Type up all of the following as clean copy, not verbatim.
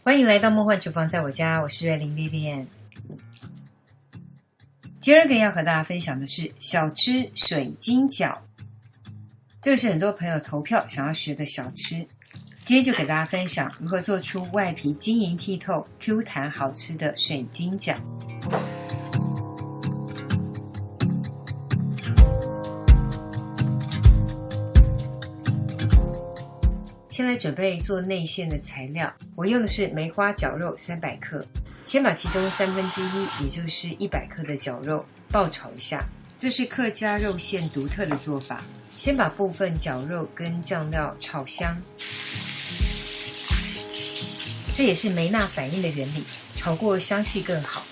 欢迎来到梦幻厨房，在我家，我是瑞玲 Vivian。第二个要和大家分享的是小吃水晶饺，这个是很多朋友投票想要学的小吃。今天就给大家分享如何做出外皮晶莹剔透、Q 弹好吃的水晶饺。先来准备做内馅的材料，我用的是梅花绞肉300克，先把其中1/3，也就是100克的绞肉爆炒一下。这是客家肉馅独特的做法，先把部分绞肉跟酱料炒香，这也是梅纳反应的原理，炒过香气更好。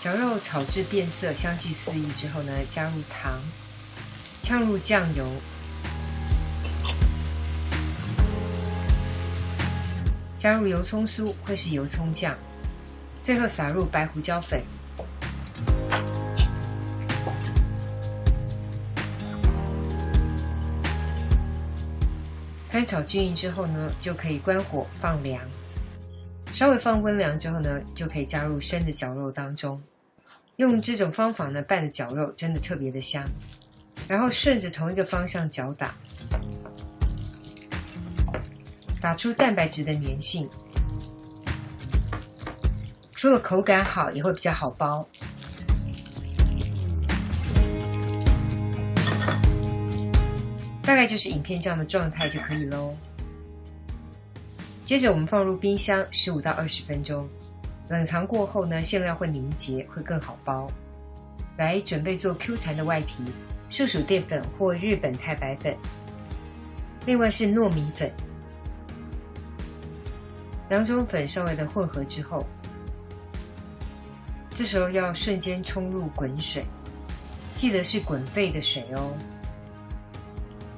绞肉炒至变色，香气四溢之后呢，加入糖，呛入酱油，加入油葱酥或是油葱酱，最后撒入白胡椒粉。翻炒均匀之后呢，就可以关火放凉。稍微放温凉之后呢，就可以加入生的绞肉当中。用这种方法呢，拌的绞肉真的特别的香。然后顺着同一个方向搅打，打出蛋白质的粘性。除了口感好，也会比较好包。大概就是影片这样的状态就可以咯。接着我们放入冰箱15到20分钟，冷藏过后呢，馅料会凝结，会更好包。来准备做 Q 弹的外皮，树薯淀粉或日本太白粉，另外是糯米粉。两种粉稍微的混合之后，这时候要瞬间冲入滚水，记得是滚沸的水哦。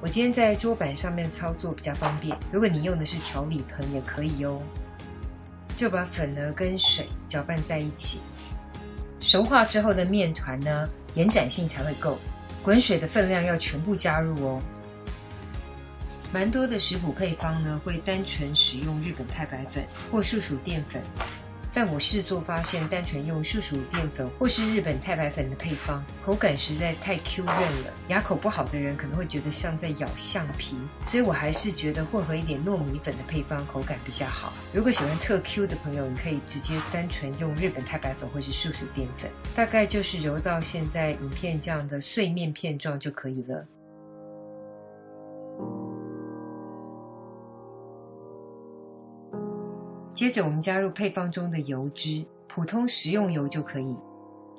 我今天在桌板上面操作比较方便，如果你用的是调理盆也可以哦。就把粉呢跟水搅拌在一起，熟化之后的面团呢，延展性才会够，滚水的分量要全部加入哦。蛮多的食谱配方呢，会单纯使用日本太白粉或树薯淀粉，但我试做发现，单纯用树薯淀粉或是日本太白粉的配方，口感实在太 Q 韧了，牙口不好的人可能会觉得像在咬橡皮，所以我还是觉得混合一点糯米粉的配方口感比较好。如果喜欢特 Q 的朋友，你可以直接单纯用日本太白粉或是树薯淀粉，大概就是揉到现在影片这样的碎面片状就可以了。接着我们加入配方中的油脂，普通食用油就可以。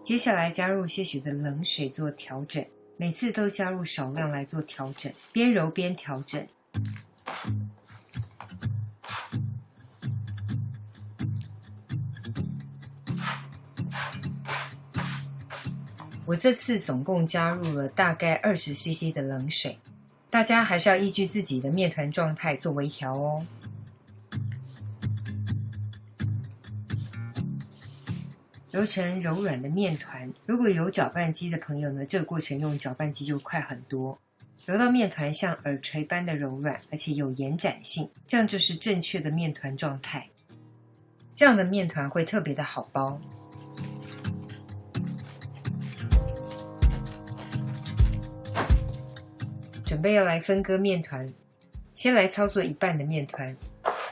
接下来加入些许的冷水做调整，每次都加入少量来做调整，边揉边调整。我这次总共加入了大概20cc 的冷水，大家还是要依据自己的面团状态做微调哦。揉成柔软的面团，如果有搅拌机的朋友呢，这个过程用搅拌机就快很多。揉到面团像耳垂般的柔软，而且有延展性，这样就是正确的面团状态。这样的面团会特别的好包。准备要来分割面团，先来操作一半的面团，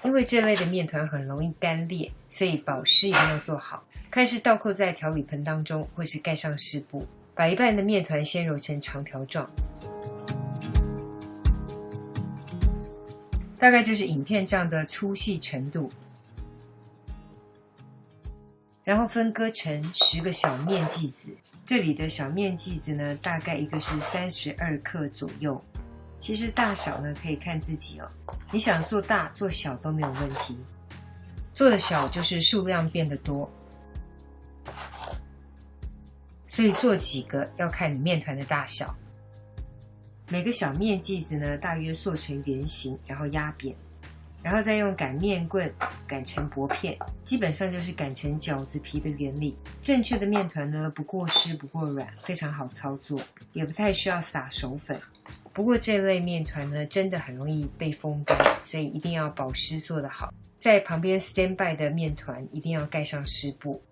因为这类的面团很容易干裂，所以保湿一定要做好。看是倒扣在调理盆当中，或是盖上湿布，把一半的面团先揉成长条状，大概就是影片这样的粗细程度。然后分割成10个小面剂子，这里的小面剂子呢，大概一个是32克左右。其实大小呢，可以看自己哦，你想做大做小都没有问题。做的小就是数量变得多，所以做几个要看你面团的大小。每个小面剂子呢，大约塑成圆形，然后压扁，然后再用擀面棍擀成薄片，基本上就是擀成饺子皮的原理。正确的面团呢，不过湿不过软，非常好操作，也不太需要撒手粉。不过这类面团呢，真的很容易被风干，所以一定要保湿做得好。在旁边 stand by 的面团一定要盖上湿布。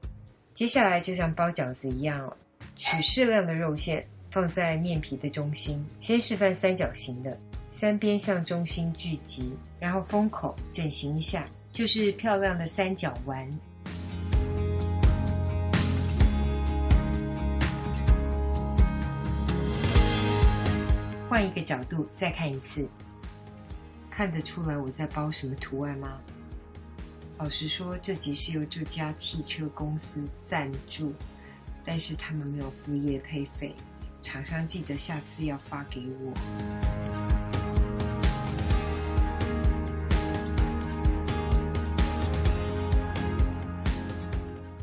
接下来就像包饺子一样，取适量的肉馅放在面皮的中心，先示范三角形的，3边向中心聚集，然后封口整形一下，就是漂亮的三角丸。换一个角度再看一次，看得出来我在包什么图案吗？老实说，这集是由这家汽车公司赞助，但是他们没有付业配费，厂商记得下次要发给我。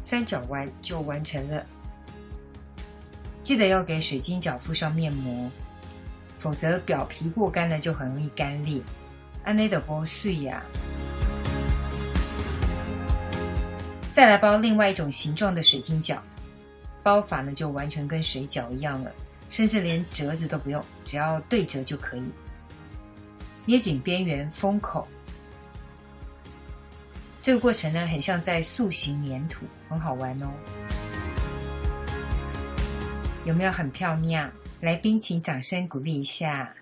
三角丸就完成了，记得要给水晶饺敷上面膜，否则表皮过干了就很容易干裂，安内的不碎呀。再来包另外一种形状的水晶饺，包法呢就完全跟水饺一样了，甚至连折子都不用，只要对折就可以。捏紧边缘，封口。这个过程呢，很像在塑形粘土，很好玩哦。有没有很漂亮？来宾请掌声鼓励一下。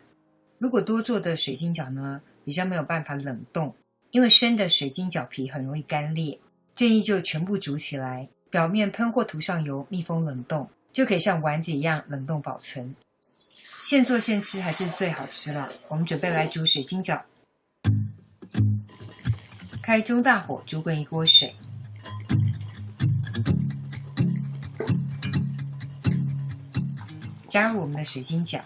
如果多做的水晶饺呢，比较没有办法冷冻，因为生的水晶饺皮很容易干裂，建议就全部煮起来，表面喷或涂上油，密封冷冻，就可以像丸子一样冷冻保存。现做现吃还是最好吃了。我们准备来煮水晶饺，开中大火煮滚一锅水，加入我们的水晶饺，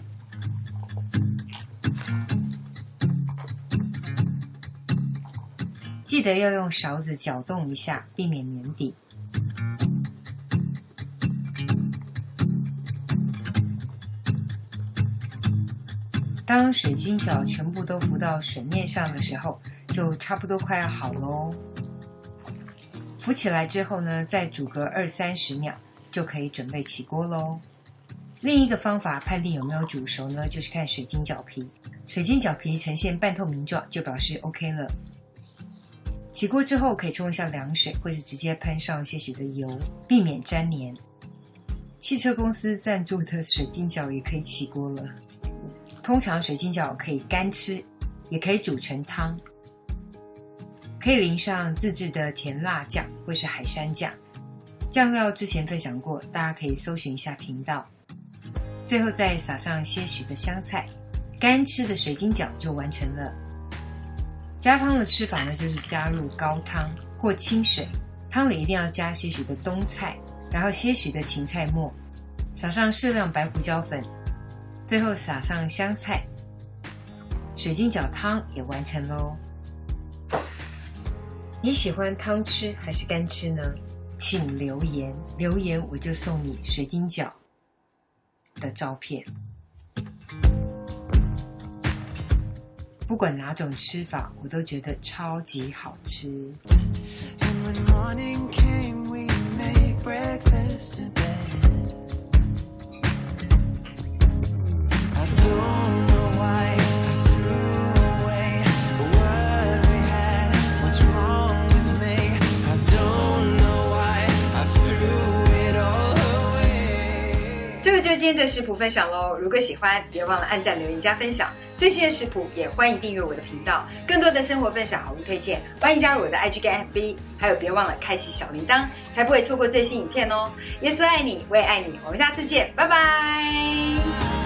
记得要用勺子搅动一下，避免粘底。当水晶饺全部都浮到水面上的时候，就差不多快要好咯。浮起来之后呢，再煮个20-30秒，就可以准备起锅咯。另一个方法判定有没有煮熟呢，就是看水晶饺皮。水晶饺皮呈现半透明状，就表示 OK 了。起锅之后可以冲一下凉水，或是直接喷上些许的油，避免沾黏。汽车公司赞助的水晶饺也可以起锅了。通常水晶饺可以干吃，也可以煮成汤，可以淋上自制的甜辣酱或是海山酱。酱料之前分享过，大家可以搜寻一下频道。最后再撒上些许的香菜，干吃的水晶饺就完成了。加汤的吃法呢，就是加入高汤或清水，汤里一定要加些许的冬菜，然后些许的芹菜末，撒上适量白胡椒粉，最后撒上香菜，水晶饺汤也完成咯。你喜欢汤吃还是干吃呢？请留言，留言我就送你水晶饺的照片。不管哪种吃法，我都觉得超级好吃。这个就今天的食谱分享咯，如果喜欢，别忘了按赞、留言、加分享。最新的食谱也欢迎订阅我的频道，更多的生活分享、好物推荐，欢迎加入我的 IG 跟 FB， 还有别忘了开启小铃铛，才不会错过最新影片哦。耶稣爱你，我也爱你，我们下次见，拜拜。